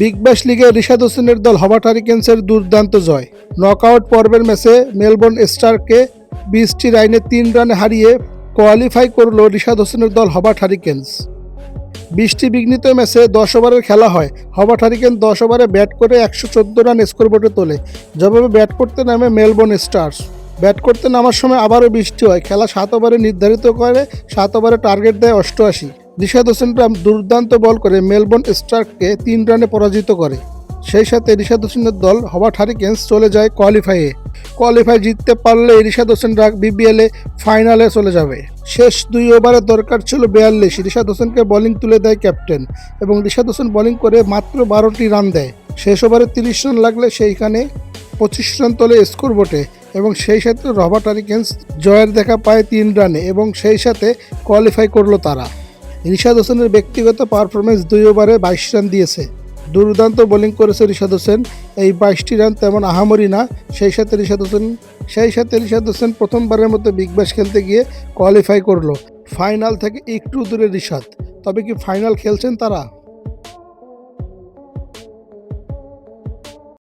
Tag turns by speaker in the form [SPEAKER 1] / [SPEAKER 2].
[SPEAKER 1] Big Bash লিগে রিশাদ হোসেনের দল হবার্ট হারিকেন্সের দুর্দান্ত জয়। নকআউট পর্বের ম্যাচে মেলবোর্ন স্টারকে 20টি রানে 3 রানে হারিয়ে কোয়ালিফাই করল রিশাদ হোসেনের দল হবার্ট হারিকেন্স। 20টি বিঘ্নিত ম্যাচে 10 ওভারের খেলা হয়। হবার্ট হারিকেন 10 ওভারে ব্যাট করে 114 রান স্কোরবোর্ডে তোলে। জবাবে ব্যাট করতে নামে মেলবোর্ন স্টার্স। ব্যাট করতে নামার সময় আবারও বৃষ্টি হয়। খেলা 7 ওভারে নির্ধারিত করে, 7 ওভারে টার্গেট দেয় 88। রিশাদ হোসেনরা দুর্দান্ত বল করে মেলবোর্ন স্টারকে 3 রানে পরাজিত করে। সেই সাথে রিশাদ হোসেনের দল হবার্ট হারিকেন্স চলে যায় কোয়ালিফাই জিততে পারলে রিশাদ হোসেনরা বিবিএলে ফাইনালে চলে যাবে। শেষ 2 ওভারে দরকার ছিল 42। রিশাদ হোসেনকে বোলিং তুলে দেয় ক্যাপ্টেন এবং রিশাদ হোসেন বোলিং করে মাত্র 12টি রান দেয়। শেষ ওভারে 30 রান লাগলে সেইখানে 25 রান তোলে স্কোরবোর্ডে এবং সেই সাথে হবার্ট হারিকেন্স জয়ের দেখা পায় 3 রানে এবং সেই সাথে কোয়ালিফাই করলো তারা। রিশাদ হোসেনের ব্যক্তিগত পারফরমেন্স 2 ওভারে 22 রান দিয়েছে। দুর্দান্ত বোলিং করেছে রিশাদ হোসেন। এই 22টি রান তেমন আহামরি না। সেই সাথে রিশাদ হোসেন প্রথমবারের মতো বিগ ব্যাশ খেলতে গিয়ে কোয়ালিফাই করলো। ফাইনাল থেকে একটু দূরে রিশাদ। তবে কি ফাইনাল খেলছেন তারা?